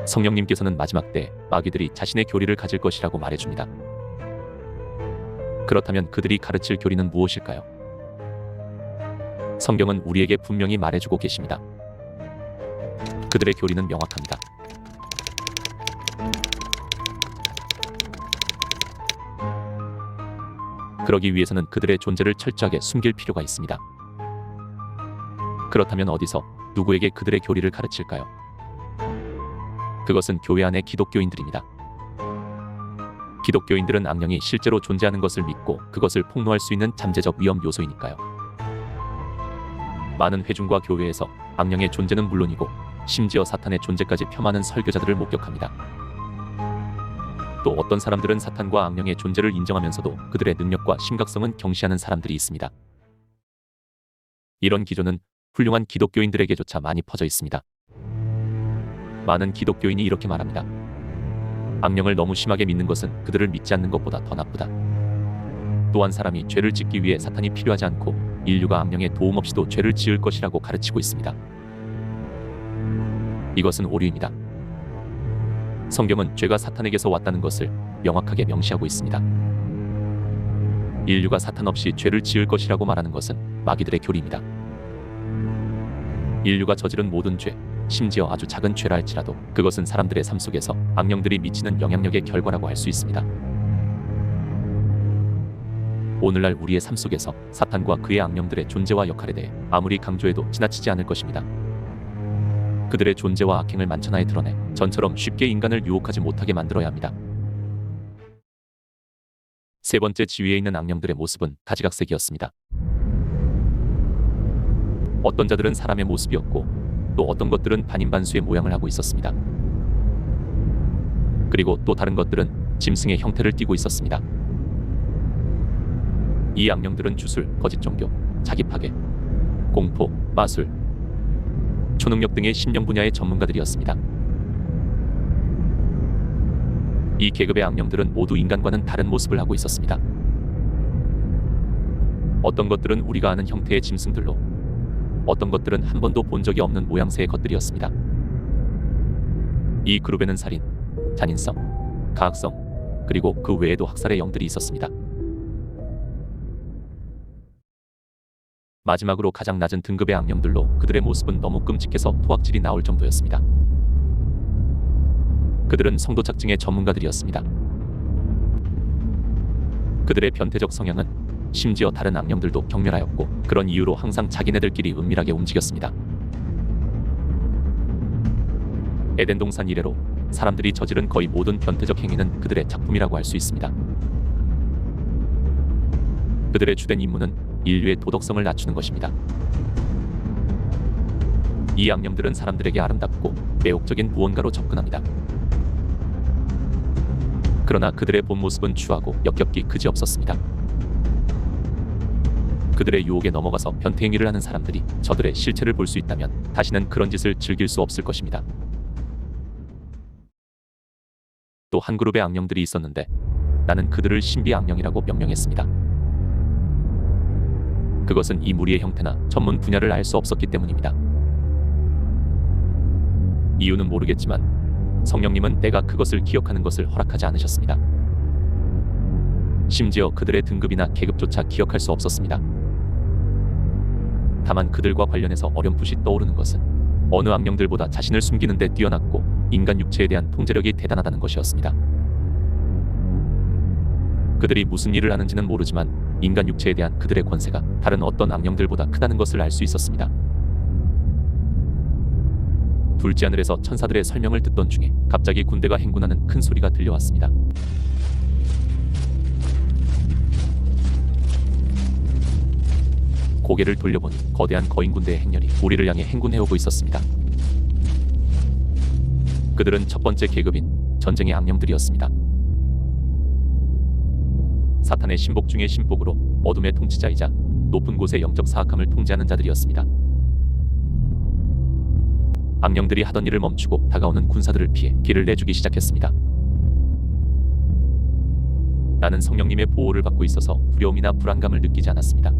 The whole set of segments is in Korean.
성령님께서는 마지막 때 마귀들이 자신의 교리를 가질 것이라고 말해줍니다. 그렇다면 그들이 가르칠 교리는 무엇일까요? 성경은 우리에게 분명히 말해주고 계십니다. 그들의 교리는 명확합니다. 그러기 위해서는 그들의 존재를 철저하게 숨길 필요가 있습니다. 그렇다면 어디서 누구에게 그들의 교리를 가르칠까요? 그것은 교회 안의 기독교인들입니다. 기독교인들은 악령이 실제로 존재하는 것을 믿고 그것을 폭로할 수 있는 잠재적 위험 요소이니까요. 많은 회중과 교회에서 악령의 존재는 물론이고 심지어 사탄의 존재까지 폄하하는 설교자들을 목격합니다. 또 어떤 사람들은 사탄과 악령의 존재를 인정하면서도 그들의 능력과 심각성은 경시하는 사람들이 있습니다. 이런 기조는 훌륭한 기독교인들에게조차 많이 퍼져 있습니다. 많은 기독교인이 이렇게 말합니다. 악령을 너무 심하게 믿는 것은 그들을 믿지 않는 것보다 더 나쁘다. 또한 사람이 죄를 짓기 위해 사탄이 필요하지 않고 인류가 악령의 도움 없이도 죄를 지을 것이라고 가르치고 있습니다. 이것은 오류입니다. 성경은 죄가 사탄에게서 왔다는 것을 명확하게 명시하고 있습니다. 인류가 사탄 없이 죄를 지을 것이라고 말하는 것은 마귀들의 교리입니다. 인류가 저지른 모든 죄, 심지어 아주 작은 죄라 할지라도 그것은 사람들의 삶 속에서 악령들이 미치는 영향력의 결과라고 할 수 있습니다. 오늘날 우리의 삶 속에서 사탄과 그의 악령들의 존재와 역할에 대해 아무리 강조해도 지나치지 않을 것입니다. 그들의 존재와 악행을 만천하에 드러내 전처럼 쉽게 인간을 유혹하지 못하게 만들어야 합니다. 세 번째 지위에 있는 악령들의 모습은 가지각색이었습니다. 어떤 자들은 사람의 모습이었고 또 어떤 것들은 반인반수의 모양을 하고 있었습니다. 그리고 또 다른 것들은 짐승의 형태를 띠고 있었습니다. 이 악령들은 주술, 거짓 종교, 자기 파괴, 공포, 마술, 초능력 등의 심령 분야의 전문가들이었습니다. 이 계급의 악령들은 모두 인간과는 다른 모습을 하고 있었습니다. 어떤 것들은 우리가 아는 형태의 짐승들로, 어떤 것들은 한 번도 본 적이 없는 모양새의 것들이었습니다. 이 그룹에는 살인, 잔인성, 가학성, 그리고 그 외에도 학살의 영들이 있었습니다. 마지막으로 가장 낮은 등급의 악령들로 그들의 모습은 너무 끔찍해서 토악질이 나올 정도였습니다. 그들은 성도 착증의 전문가들이었습니다. 그들의 변태적 성향은 심지어 다른 악령들도 경멸하였고 그런 이유로 항상 자기네들끼리 은밀하게 움직였습니다. 에덴 동산 이래로 사람들이 저지른 거의 모든 변태적 행위는 그들의 작품이라고 할 수 있습니다. 그들의 주된 임무는 인류의 도덕성을 낮추는 것입니다. 이 악령들은 사람들에게 아름답고 매혹적인 무언가로 접근합니다. 그러나 그들의 본 모습은 추하고 역겹기 그지없었습니다. 그들의 유혹에 넘어가서 변태 행위를 하는 사람들이 저들의 실체를 볼 수 있다면 다시는 그런 짓을 즐길 수 없을 것입니다. 또 한 그룹의 악령들이 있었는데 나는 그들을 신비 악령이라고 명명했습니다. 그것은 이 무리의 형태나 전문 분야를 알 수 없었기 때문입니다. 이유는 모르겠지만 성령님은 내가 그것을 기억하는 것을 허락하지 않으셨습니다. 심지어 그들의 등급이나 계급조차 기억할 수 없었습니다. 다만 그들과 관련해서 어렴풋이 떠오르는 것은 어느 악령들보다 자신을 숨기는 데 뛰어났고 인간 육체에 대한 통제력이 대단하다는 것이었습니다. 그들이 무슨 일을 하는지는 모르지만 인간 육체에 대한 그들의 권세가 다른 어떤 악령들보다 크다는 것을 알 수 있었습니다. 둘째 하늘에서 천사들의 설명을 듣던 중에 갑자기 군대가 행군하는 큰 소리가 들려왔습니다. 고개를 돌려보니 거대한 거인 군대의 행렬이 우리를 향해 행군해오고 있었습니다. 그들은 첫 번째 계급인 전쟁의 악령들이었습니다. 사탄의 신복 중의 신복으로 어둠의 통치자이자 높은 곳의 영적 사악함을 통제하는 자들이었습니다. 악령들이 하던 일을 멈추고 다가오는 군사들을 피해 길을 내주기 시작했습니다. 나는 성령님의 보호를 받고 있어서 두려움이나 불안감을 느끼지 않았습니다.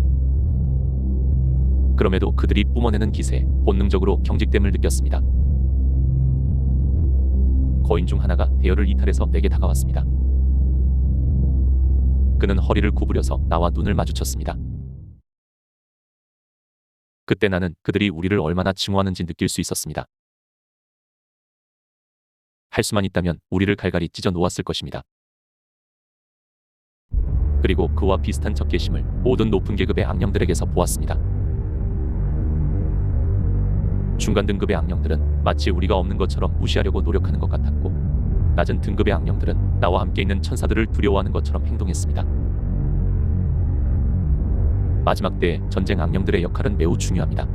그럼에도 그들이 뿜어내는 기세에 본능적으로 경직됨을 느꼈습니다. 거인 중 하나가 대열을 이탈해서 내게 다가왔습니다. 그는 허리를 구부려서 나와 눈을 마주쳤습니다. 그때 나는 그들이 우리를 얼마나 증오하는지 느낄 수 있었습니다. 할 수만 있다면 우리를 갈갈이 찢어 놓았을 것입니다. 그리고 그와 비슷한 적개심을 모든 높은 계급의 악령들에게서 보았습니다. 중간 등급의 악령들은 마치 우리가 없는 것처럼 무시하려고 노력하는 것 같았고, 낮은 등급의 악령들은 나와 함께 있는 천사들을 두려워하는 것처럼 행동했습니다. 마지막 때의 전쟁 악령들의 역할은 매우 중요합니다.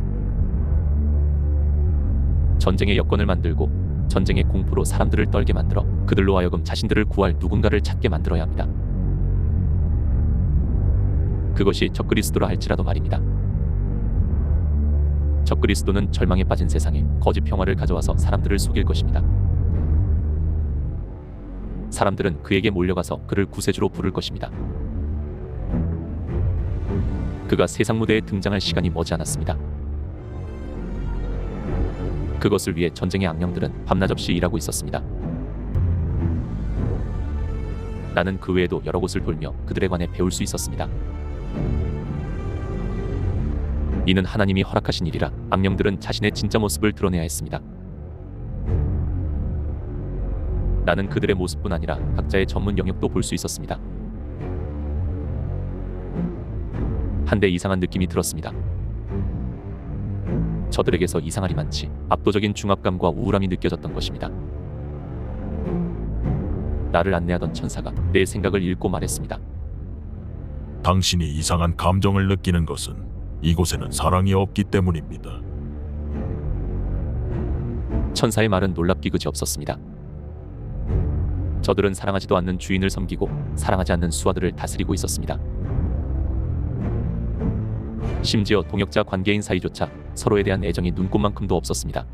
전쟁의 여건을 만들고 전쟁의 공포로 사람들을 떨게 만들어 그들로 하여금 자신들을 구할 누군가를 찾게 만들어야 합니다. 그것이 적그리스도라 할지라도 말입니다. 적그리스도는 절망에 빠진 세상에 거짓 평화를 가져와서 사람들을 속일 것입니다. 사람들은 그에게 몰려가서 그를 구세주로 부를 것입니다. 그가 세상 무대에 등장할 시간이 머지않았습니다. 그것을 위해 전쟁의 악령들은 밤낮 없이 일하고 있었습니다. 나는 그 외에도 여러 곳을 돌며 그들에 관해 배울 수 있었습니다. 이는 하나님이 허락하신 일이라 악령들은 자신의 진짜 모습을 드러내야 했습니다. 나는 그들의 모습뿐 아니라 각자의 전문 영역도 볼 수 있었습니다. 한데 이상한 느낌이 들었습니다. 저들에게서 이상하리 많지 압도적인 중압감과 우울함이 느껴졌던 것입니다. 나를 안내하던 천사가 내 생각을 읽고 말했습니다. 당신이 이상한 감정을 느끼는 것은 이곳에는 사랑이 없기 때문입니다. 천사의 말은 놀랍기 그지 없었습니다. 저들은 사랑하지도 않는 주인을 섬기고 사랑하지 않는 수하들을 다스리고 있었습니다. 심지어 동역자 관계인 사이조차 서로에 대한 애정이 눈꽃만큼도 없었습니다.